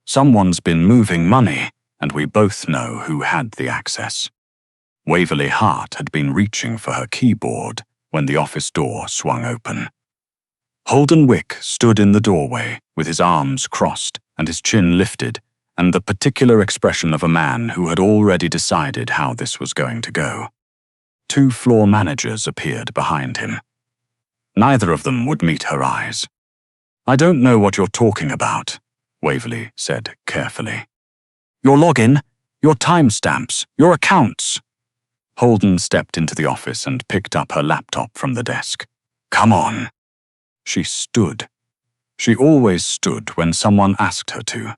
Someone's been moving money, and we both know who had the access. Waverly Hart had been reaching for her keyboard when the office door swung open. Holden Wick stood in the doorway with his arms crossed and his chin lifted, and the particular expression of a man who had already decided how this was going to go. 2 floor managers appeared behind him. Neither of them would meet her eyes. "I don't know what you're talking about," Waverly said carefully. "Your login, your timestamps, your accounts." Holden stepped into the office and picked up her laptop from the desk. "Come on." She stood. She always stood when someone asked her to.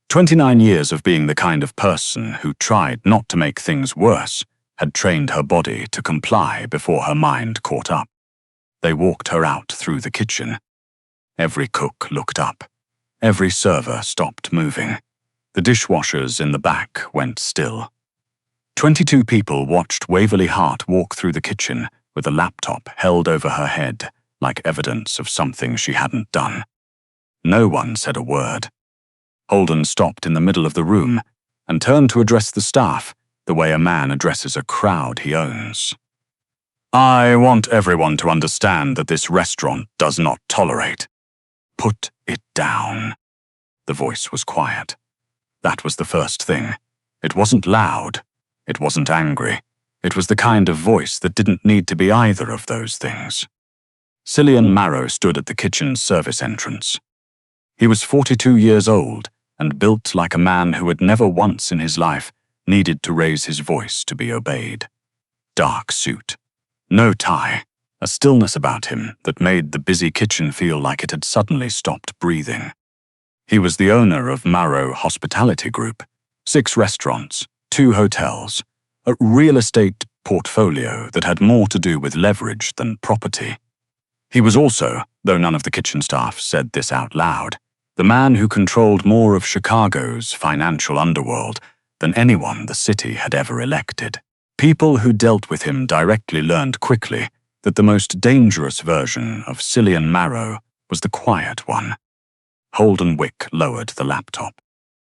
29 years of being the kind of person who tried not to make things worse had trained her body to comply before her mind caught up. They walked her out through the kitchen. Every cook looked up. Every server stopped moving. The dishwashers in the back went still. 22 people watched Waverly Hart walk through the kitchen with a laptop held over her head like evidence of something she hadn't done. No one said a word. Holden stopped in the middle of the room and turned to address the staff the way a man addresses a crowd he owns. "I want everyone to understand that this restaurant does not tolerate. Put it down." The voice was quiet. That was the first thing. It wasn't loud. It wasn't angry. It was the kind of voice that didn't need to be either of those things. Cillian Marrow stood at the kitchen's service entrance. He was 42 years old and built like a man who had never once in his life needed to raise his voice to be obeyed. Dark suit. No tie. A stillness about him that made the busy kitchen feel like it had suddenly stopped breathing. He was the owner of Marrow Hospitality Group, 6 restaurants, 2 hotels, a real estate portfolio that had more to do with leverage than property. He was also, though none of the kitchen staff said this out loud, the man who controlled more of Chicago's financial underworld than anyone the city had ever elected. People who dealt with him directly learned quickly that the most dangerous version of Cillian Marrow was the quiet one. Holden Wick lowered the laptop.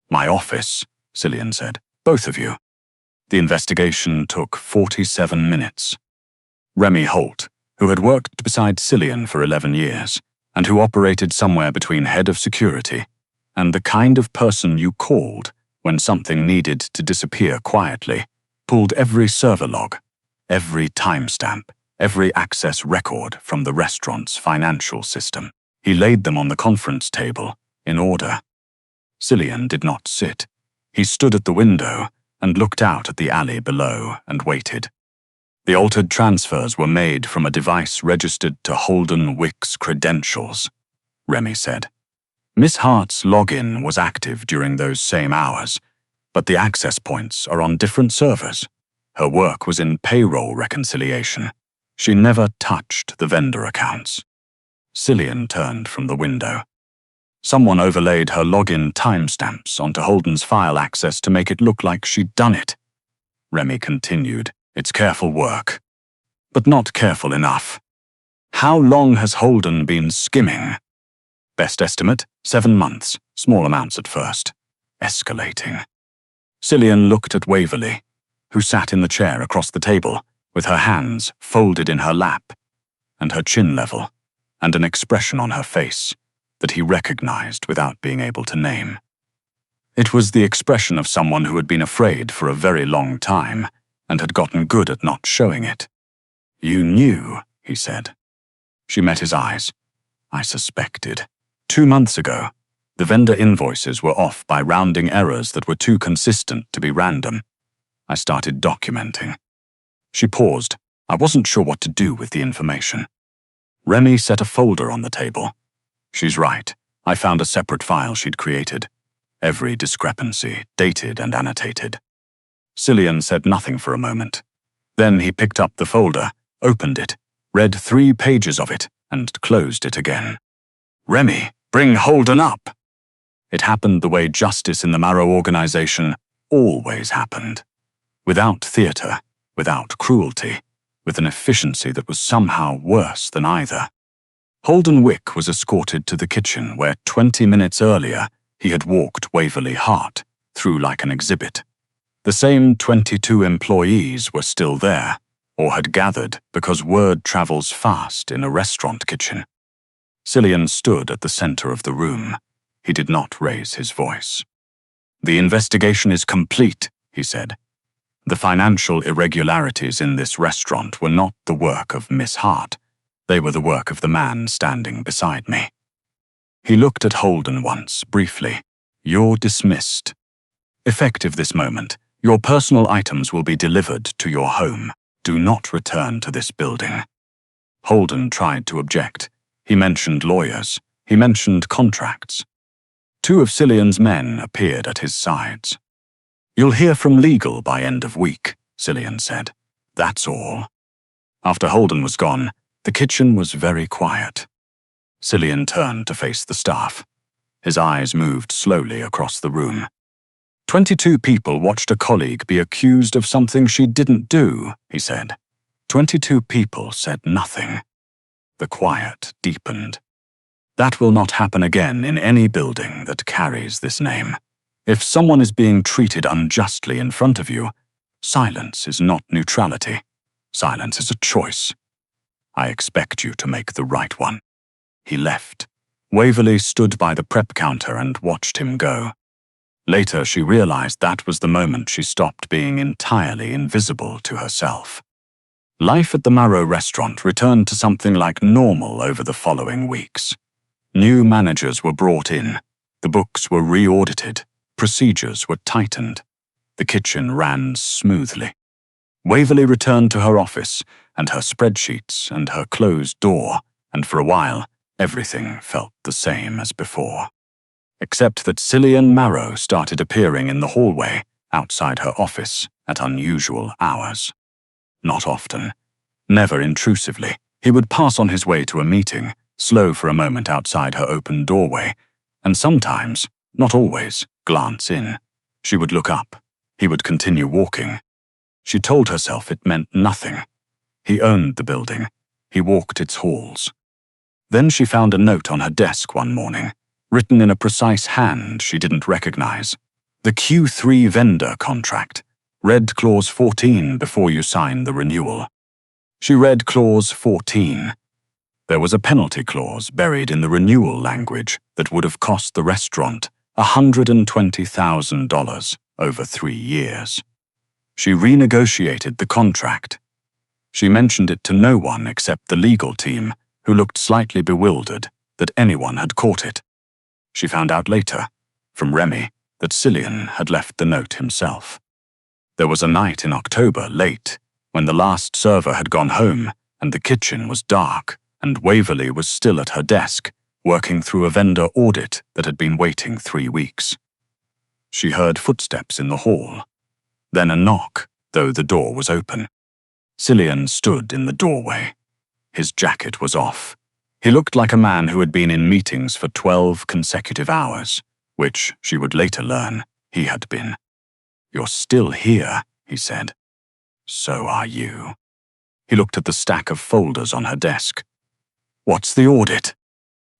"My office," Cillian said. "Both of you." The investigation took 47 minutes. Remy Holt, who had worked beside Cillian for 11 years, and who operated somewhere between head of security and the kind of person you called when something needed to disappear quietly, pulled every server log, every timestamp, every access record from the restaurant's financial system. He laid them on the conference table, in order. Cillian did not sit. He stood at the window and looked out at the alley below and waited. The altered transfers were made from a device registered to Holden Wick's credentials, Remy said. Miss Hart's login was active during those same hours, but the access points are on different servers. Her work was in payroll reconciliation. She never touched the vendor accounts. Cillian turned from the window. Someone overlaid her login timestamps onto Holden's file access to make it look like she'd done it. Remy continued. "It's careful work, but not careful enough. How long has Holden been skimming?" Best estimate, 7 months, small amounts at first. Escalating. Cillian looked at Waverly, who sat in the chair across the table, with her hands folded in her lap, and her chin level, and an expression on her face that he recognized without being able to name. It was the expression of someone who had been afraid for a very long time, and had gotten good at not showing it. "You knew," he said. She met his eyes. "I suspected. 2 months ago, the vendor invoices were off by rounding errors that were too consistent to be random. I started documenting." She paused. I wasn't sure what to do with the information. Remy set a folder on the table. "She's right. I found a separate file she'd created. Every discrepancy, dated and annotated." Cillian said nothing for a moment. Then he picked up the folder, opened it, read 3 pages of it, and closed it again. "Remy, bring Holden up." It happened the way justice in the Marrow organization always happened. Without theater, without cruelty, with an efficiency that was somehow worse than either. Holden Wick was escorted to the kitchen where 20 minutes earlier He had walked Waverley Hart through like an exhibit. The same 22 employees were still there, or had gathered because word travels fast in a restaurant kitchen. Cillian stood at the center of the room. He did not raise his voice. "The investigation is complete," he said. "The financial irregularities in this restaurant were not the work of Miss Hart. They were the work of the man standing beside me." He looked at Holden once, briefly. "You're dismissed. Effective this moment, your personal items will be delivered to your home. Do not return to this building." Holden tried to object. He mentioned lawyers. He mentioned contracts. Two of Cillian's men appeared at his sides. "You'll hear from legal by end of week," Cillian said. "That's all." After Holden was gone, the kitchen was very quiet. Cillian turned to face the staff. His eyes moved slowly across the room. 22 people watched a colleague be accused of something she didn't do, he said. 22 people said nothing. The quiet deepened. That will not happen again in any building that carries this name. If someone is being treated unjustly in front of you, silence is not neutrality. Silence is a choice. I expect you to make the right one. He left. Waverley stood by the prep counter and watched him go. Later, she realized that was the moment she stopped being entirely invisible to herself. Life at the Marrow restaurant returned to something like normal over the following weeks. New managers were brought in. The books were re-audited. Procedures were tightened. The kitchen ran smoothly. Waverley returned to her office and her spreadsheets and her closed door, and for a while, everything felt the same as before. Except that Cillian Marrow started appearing in the hallway outside her office at unusual hours. Not often. Never intrusively. He would pass on his way to a meeting, slow for a moment outside her open doorway, and sometimes, not always, glance in. She would look up. He would continue walking. She told herself it meant nothing. He owned the building. He walked its halls. Then she found a note on her desk one morning, written in a precise hand she didn't recognize. The Q3 vendor contract. Read clause 14 before you sign the renewal. She read clause 14. There was a penalty clause buried in the renewal language that would have cost the restaurant $120,000 over 3 years. She renegotiated the contract. She mentioned it to no one except the legal team, who looked slightly bewildered that anyone had caught it. She found out later, from Remy, that Cillian had left the note himself. There was a night in October, late, when the last server had gone home and the kitchen was dark, and Waverley was still at her desk, working through a vendor audit that had been waiting 3 weeks. She heard footsteps in the hall. Then a knock, though the door was open. Cillian stood in the doorway. His jacket was off. He looked like a man who had been in meetings for 12 consecutive hours, which, she would later learn, he had been. "You're still here," he said. "So are you." He looked at the stack of folders on her desk. "What's the audit?"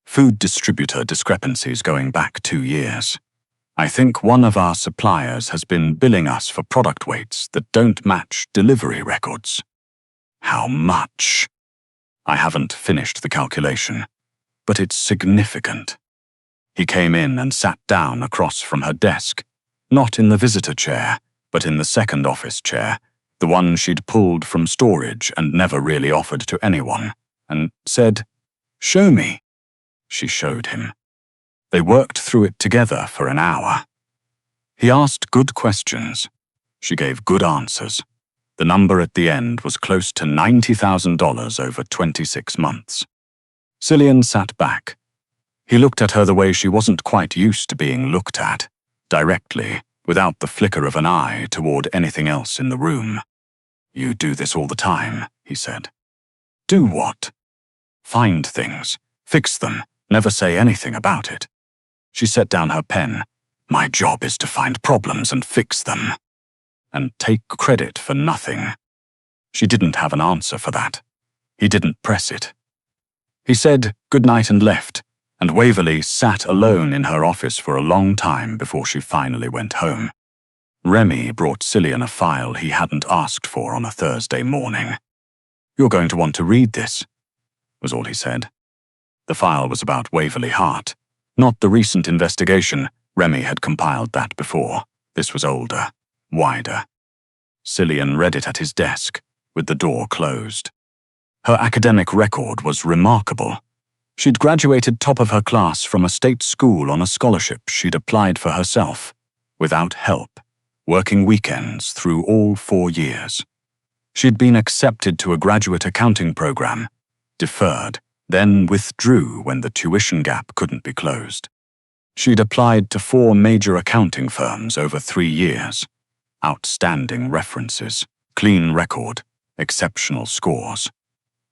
"Food distributor discrepancies going back 2 years. I think one of our suppliers has been billing us for product weights that don't match delivery records." "How much?" "I haven't finished the calculation, but it's significant." He came in and sat down across from her desk, not in the visitor chair, but in the second office chair, the one she'd pulled from storage and never really offered to anyone, and said, "Show me." She showed him. They worked through it together for an hour. He asked good questions. She gave good answers. The number at the end was close to $90,000 over 26 months. Cillian sat back. He looked at her the way she wasn't quite used to being looked at, directly, without the flicker of an eye toward anything else in the room. "You do this all the time," he said. "Do what?" "Find things, fix them, never say anything about it." She set down her pen. "My job is to find problems and fix them. And take credit for nothing." She didn't have an answer for that. He didn't press it. He said good night and left, and Waverley sat alone in her office for a long time before she finally went home. Remy brought Cillian a file he hadn't asked for on a Thursday morning. "You're going to want to read this," was all he said. The file was about Waverley Hart, not the recent investigation. Remy had compiled that before. This was older, wider. Cillian read it at his desk, with the door closed. Her academic record was remarkable. She'd graduated top of her class from a state school on a scholarship she'd applied for herself, without help, working weekends through all 4 years. She'd been accepted to a graduate accounting program, deferred, then withdrew when the tuition gap couldn't be closed. She'd applied to 4 major accounting firms over 3 years. Outstanding references, clean record, exceptional scores.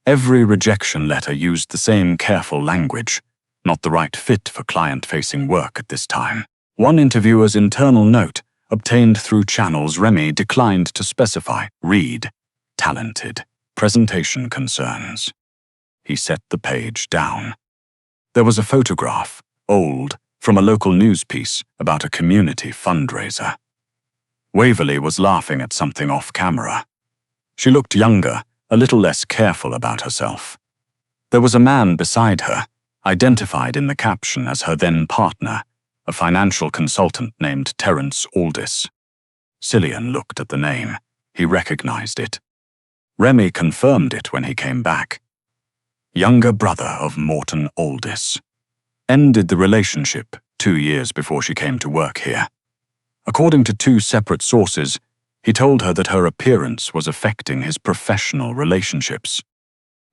Every rejection letter used the same careful language, not the right fit for client-facing work at this time. One interviewer's internal note, obtained through channels Remy declined to specify, read, talented, presentation concerns. He set the page down. There was a photograph, old, from a local news piece about a community fundraiser. Waverley was laughing at something off camera. She looked younger, a little less careful about herself. There was a man beside her, identified in the caption as her then partner, a financial consultant named Terence Aldis. Cillian looked at the name. He recognized it. Remy confirmed it when he came back. Younger brother of Morton Aldis. Ended the relationship 2 years before she came to work here. According to 2 separate sources, he told her that her appearance was affecting his professional relationships.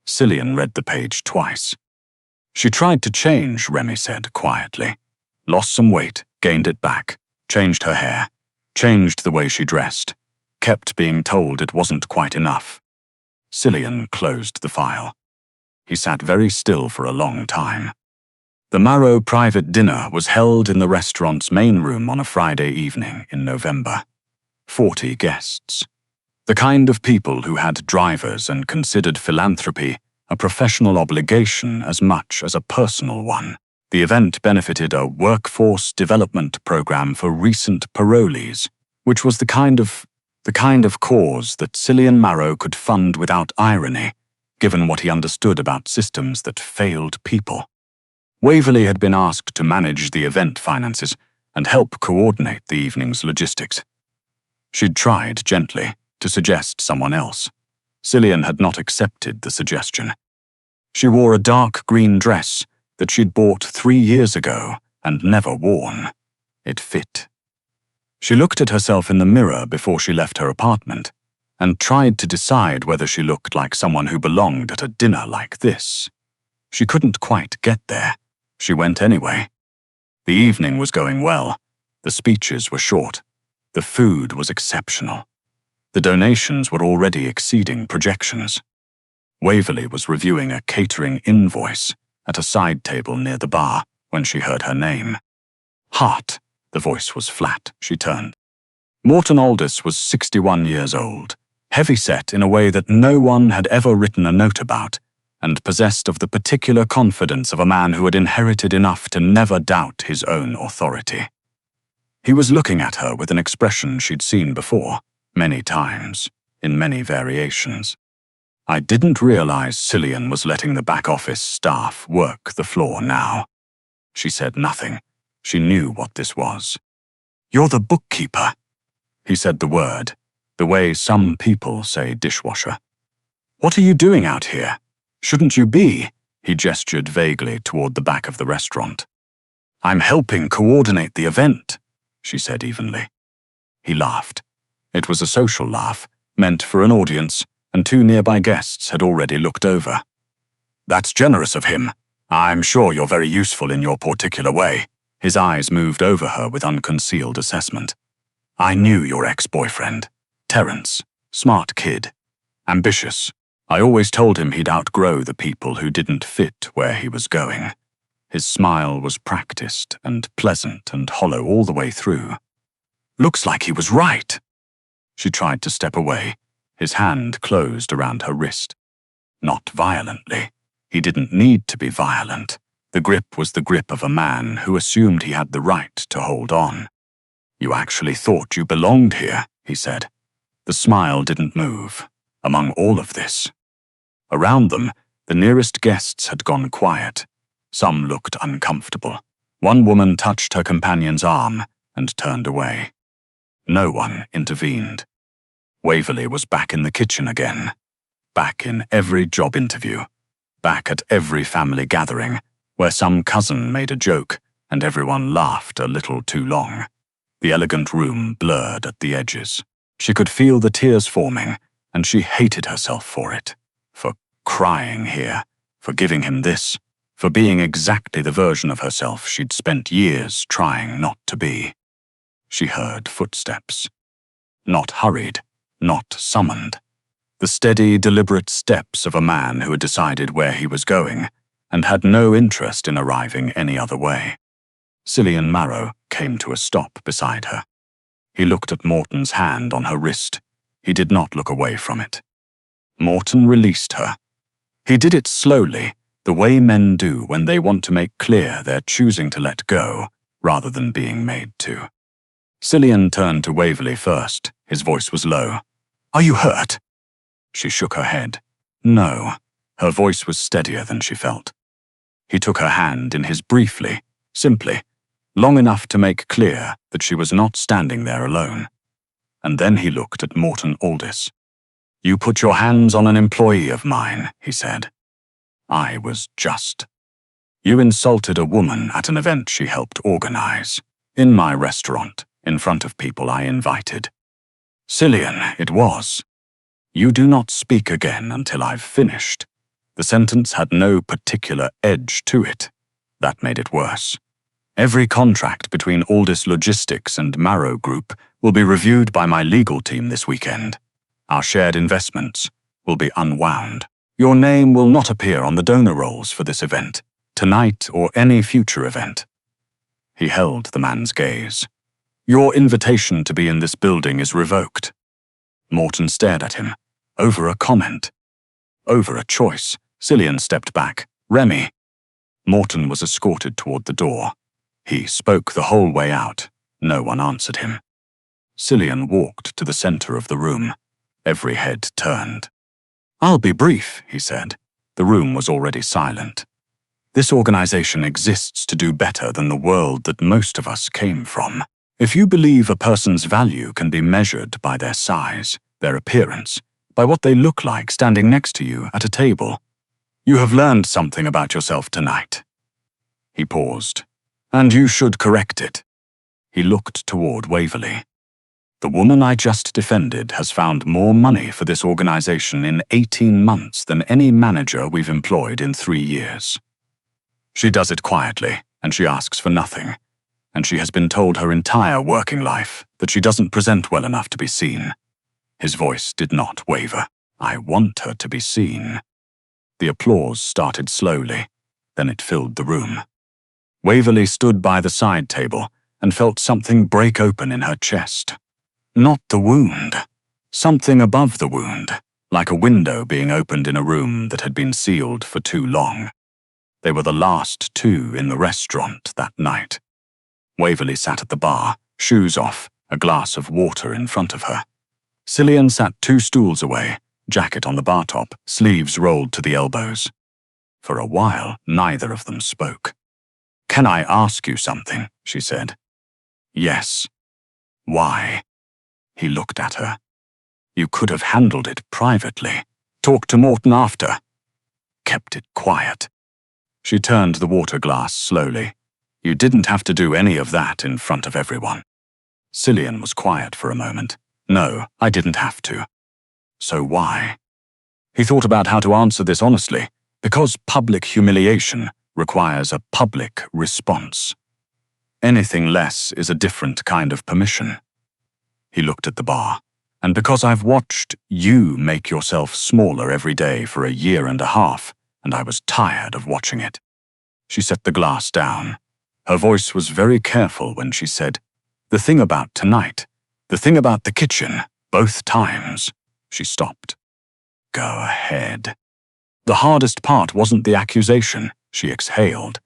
Cillian read the page twice. She tried to change, Remy said quietly. Lost some weight, gained it back, changed her hair, changed the way she dressed, kept being told it wasn't quite enough. Cillian closed the file. He sat very still for a long time. The Marrow private dinner was held in the restaurant's main room on a Friday evening in November. 40 guests. The kind of people who had drivers and considered philanthropy a professional obligation as much as a personal one. The event benefited a workforce development program for recent parolees, which was the kind of cause that Cillian Marrow could fund without irony, given what he understood about systems that failed people. Waverley had been asked to manage the event finances and help coordinate the evening's logistics. She'd tried, gently, to suggest someone else. Cillian had not accepted the suggestion. She wore a dark green dress that she'd bought 3 years ago and never worn. It fit. She looked at herself in the mirror before she left her apartment and tried to decide whether she looked like someone who belonged at a dinner like this. She couldn't quite get there. She went anyway. The evening was going well. The speeches were short. The food was exceptional. The donations were already exceeding projections. Waverley was reviewing a catering invoice at a side table near the bar when she heard her name. Hart. The voice was flat. She turned. Morton Aldis was 61 years old, heavy-set in a way that no one had ever written a note about, and possessed of the particular confidence of a man who had inherited enough to never doubt his own authority. He was looking at her with an expression she'd seen before, many times, in many variations. I didn't realize Cillian was letting the back office staff work the floor now. She said nothing. She knew what this was. You're the bookkeeper. He said the word, the way some people say dishwasher. What are you doing out here? Shouldn't you be? He gestured vaguely toward the back of the restaurant. I'm helping coordinate the event, she said evenly. He laughed. It was a social laugh, meant for an audience, and 2 nearby guests had already looked over. That's generous of him. I'm sure you're very useful in your particular way. His eyes moved over her with unconcealed assessment. I knew your ex-boyfriend. Terence. Smart kid. Ambitious. I always told him he'd outgrow the people who didn't fit where he was going. His smile was practiced and pleasant and hollow all the way through. Looks like he was right. She tried to step away. His hand closed around her wrist. Not violently. He didn't need to be violent. The grip was the grip of a man who assumed he had the right to hold on. "You actually thought you belonged here," he said. The smile didn't move, among all of this. Around them, the nearest guests had gone quiet. Some looked uncomfortable. One woman touched her companion's arm and turned away. No one intervened. Waverley was back in the kitchen again. Back in every job interview. Back at every family gathering, where some cousin made a joke and everyone laughed a little too long. The elegant room blurred at the edges. She could feel the tears forming, and she hated herself for it. For crying here, for giving him this, for being exactly the version of herself she'd spent years trying not to be. She heard footsteps. Not hurried, not summoned. The steady, deliberate steps of a man who had decided where he was going and had no interest in arriving any other way. Cillian Marrow came to a stop beside her. He looked at Morton's hand on her wrist. He did not look away from it. Morton released her. He did it slowly, the way men do when they want to make clear they're choosing to let go rather than being made to. Cillian turned to Waverley first. His voice was low. "Are you hurt?" She shook her head. No. Her voice was steadier than she felt. He took her hand in his briefly, simply, long enough to make clear that she was not standing there alone. And then he looked at Morton Aldis. "You put your hands on an employee of mine," he said. "I was just. You insulted a woman at an event she helped organize, in my restaurant, in front of people I invited. Cillian, it was. You do not speak again until I've finished." The sentence had no particular edge to it. That made it worse. "Every contract between Aldis Logistics and Marrow Group will be reviewed by my legal team this weekend. Our shared investments will be unwound. Your name will not appear on the donor rolls for this event, tonight or any future event." He held the man's gaze. "Your invitation to be in this building is revoked." Morton stared at him. Over a comment. Over a choice. Cillian stepped back. "Remy." Morton was escorted toward the door. He spoke the whole way out. No one answered him. Cillian walked to the center of the room. Every head turned. "I'll be brief," he said. The room was already silent. "This organization exists to do better than the world that most of us came from. If you believe a person's value can be measured by their size, their appearance, by what they look like standing next to you at a table, you have learned something about yourself tonight." He paused. "And you should correct it." He looked toward Waverley. "The woman I just defended has found more money for this organization in 18 months than any manager we've employed in 3 years. She does it quietly, and she asks for nothing. And she has been told her entire working life that she doesn't present well enough to be seen." His voice did not waver. "I want her to be seen." The applause started slowly, then it filled the room. Waverley stood by the side table and felt something break open in her chest. Not the wound. Something above the wound, like a window being opened in a room that had been sealed for too long. They were the last two in the restaurant that night. Waverley sat at the bar, shoes off, a glass of water in front of her. Cillian sat 2 stools away, jacket on the bar top, sleeves rolled to the elbows. For a while, neither of them spoke. "Can I ask you something?" she said. "Yes." "Why?" He looked at her. "You could have handled it privately. Talked to Morton after. Kept it quiet." She turned the water glass slowly. "You didn't have to do any of that in front of everyone." Cillian was quiet for a moment. "No, I didn't have to." "So why?" He thought about how to answer this honestly, because public humiliation requires a public response. Anything less is a different kind of permission. He looked at the bar. "And because I've watched you make yourself smaller every day for 1.5 years, and I was tired of watching it." She set the glass down. Her voice was very careful when she said, "The thing about tonight, the thing about the kitchen, both times." She stopped. "Go ahead." "The hardest part wasn't the accusation," she exhaled.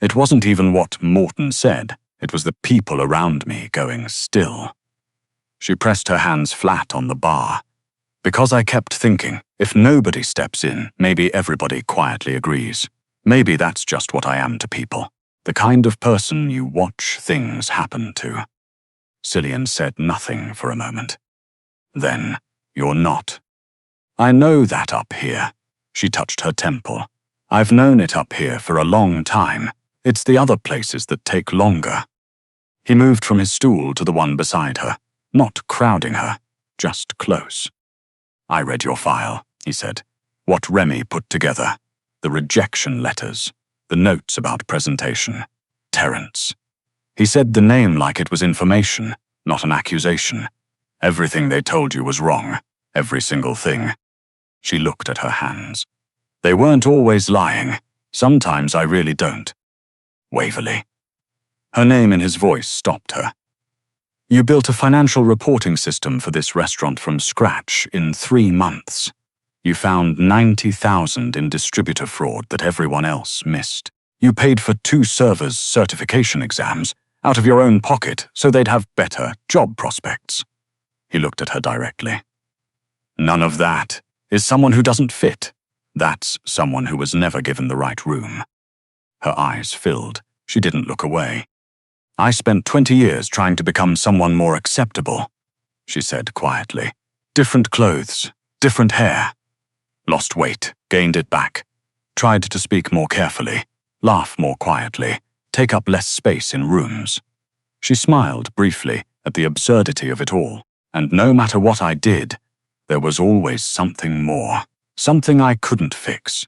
It wasn't even what Morton said. It was the people around me going still. She pressed her hands flat on the bar. Because I kept thinking, if nobody steps in, maybe everybody quietly agrees. Maybe that's just what I am to people. The kind of person you watch things happen to. Cillian said nothing for a moment. Then, you're not. I know that up here. She touched her temple. I've known it up here for a long time. It's the other places that take longer. He moved from his stool to the one beside her, not crowding her, just close. I read your file, he said. What Remy put together. The rejection letters, the notes about presentation. Terence. He said the name like it was information, not an accusation. Everything they told you was wrong. Every single thing. She looked at her hands. They weren't always lying. Sometimes I really don't. Waverley. Her name in his voice stopped her. You built a financial reporting system for this restaurant from scratch in 3 months. You found 90,000 in distributor fraud that everyone else missed. You paid for 2 servers' certification exams out of your own pocket so they'd have better job prospects. He looked at her directly. None of that is someone who doesn't fit. That's someone who was never given the right room. Her eyes filled. She didn't look away. I spent 20 years trying to become someone more acceptable, she said quietly. Different clothes, different hair. Lost weight, gained it back. Tried to speak more carefully, laugh more quietly, take up less space in rooms. She smiled briefly at the absurdity of it all, and no matter what I did, there was always something more, something I couldn't fix.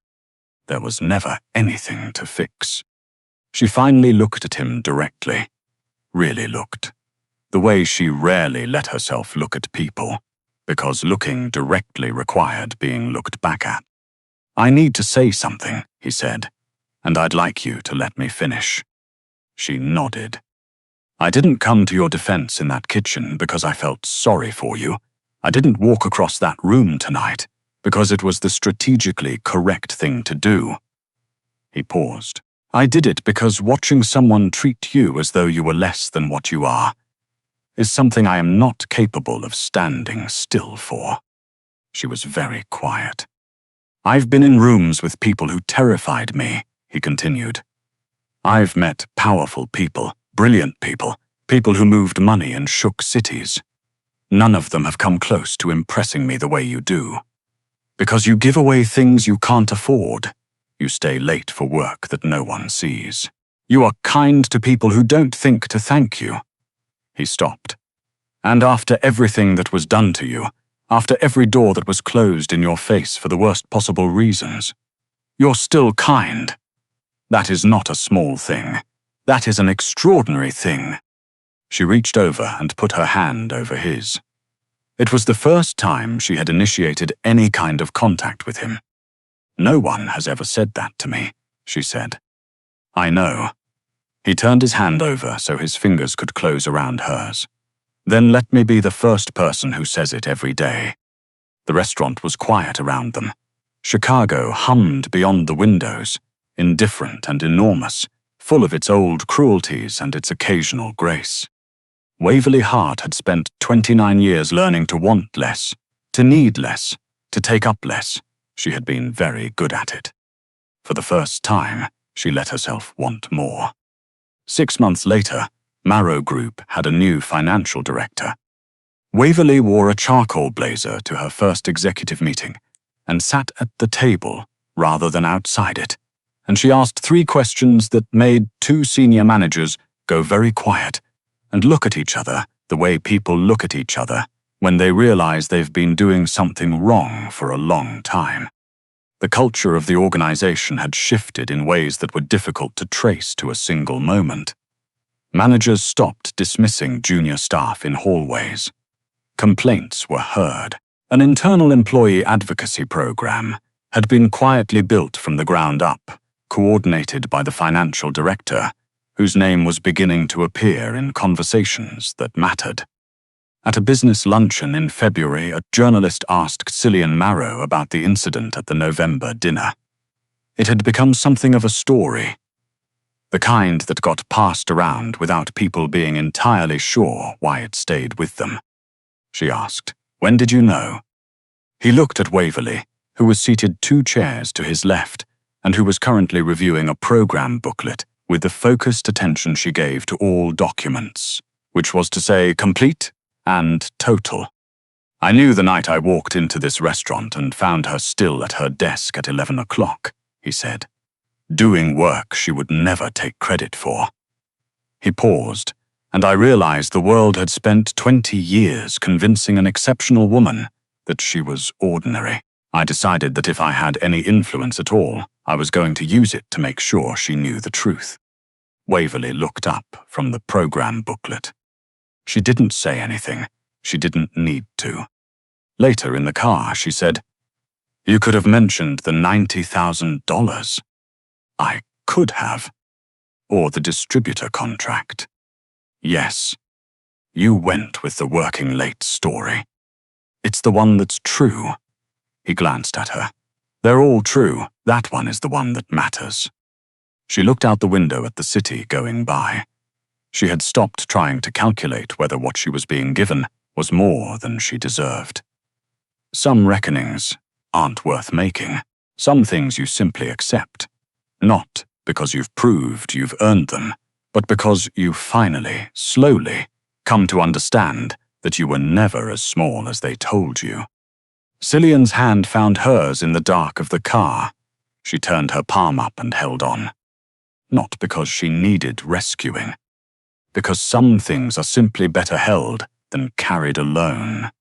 There was never anything to fix. She finally looked at him directly. Really looked. The way she rarely let herself look at people, because looking directly required being looked back at. I need to say something, he said, and I'd like you to let me finish. She nodded. I didn't come to your defense in that kitchen because I felt sorry for you. I didn't walk across that room tonight because it was the strategically correct thing to do. He paused. I did it because watching someone treat you as though you were less than what you are is something I am not capable of standing still for. She was very quiet. I've been in rooms with people who terrified me, he continued. I've met powerful people, brilliant people, people who moved money and shook cities. None of them have come close to impressing me the way you do. Because you give away things you can't afford. You stay late for work that no one sees. You are kind to people who don't think to thank you. He stopped. And after everything that was done to you, after every door that was closed in your face for the worst possible reasons, you're still kind. That is not a small thing. That is an extraordinary thing. She reached over and put her hand over his. It was the first time she had initiated any kind of contact with him. No one has ever said that to me, she said. I know. He turned his hand over so his fingers could close around hers. Then let me be the first person who says it every day. The restaurant was quiet around them. Chicago hummed beyond the windows, indifferent and enormous, full of its old cruelties and its occasional grace. Waverley Hart had spent 29 years learning to want less, to need less, to take up less. She had been very good at it. For the first time, she let herself want more. 6 months later, Marrow Group had a new financial director. Waverley wore a charcoal blazer to her first executive meeting and sat at the table rather than outside it, and she asked 3 questions that made 2 senior managers go very quiet and look at each other the way people look at each other when they realize they've been doing something wrong for a long time. The culture of the organization had shifted in ways that were difficult to trace to a single moment. Managers stopped dismissing junior staff in hallways. Complaints were heard. An internal employee advocacy program had been quietly built from the ground up, coordinated by the financial director, whose name was beginning to appear in conversations that mattered. At a business luncheon in February, a journalist asked Cillian Marrow about the incident at the November dinner. It had become something of a story. The kind that got passed around without people being entirely sure why it stayed with them. She asked, "When did you know?" He looked at Waverley, who was seated 2 chairs to his left, and who was currently reviewing a program booklet with the focused attention she gave to all documents, which was to say complete and total. "I knew the night I walked into this restaurant and found her still at her desk at 11 o'clock, he said, doing work she would never take credit for. He paused, and I realized the world had spent 20 years convincing an exceptional woman that she was ordinary. I decided that if I had any influence at all, I was going to use it to make sure she knew the truth. Waverley looked up from the program booklet. She didn't say anything. She didn't need to. Later in the car, she said, "You could have mentioned the $90,000. I could have. Or the distributor contract. Yes, you went with the working late story. It's the one that's true." He glanced at her. "They're all true. That one is the one that matters." She looked out the window at the city going by. She had stopped trying to calculate whether what she was being given was more than she deserved. Some reckonings aren't worth making. Some things you simply accept. Not because you've proved you've earned them, but because you finally, slowly, come to understand that you were never as small as they told you. Cillian's hand found hers in the dark of the car. She turned her palm up and held on. Not because she needed rescuing. Because some things are simply better held than carried alone.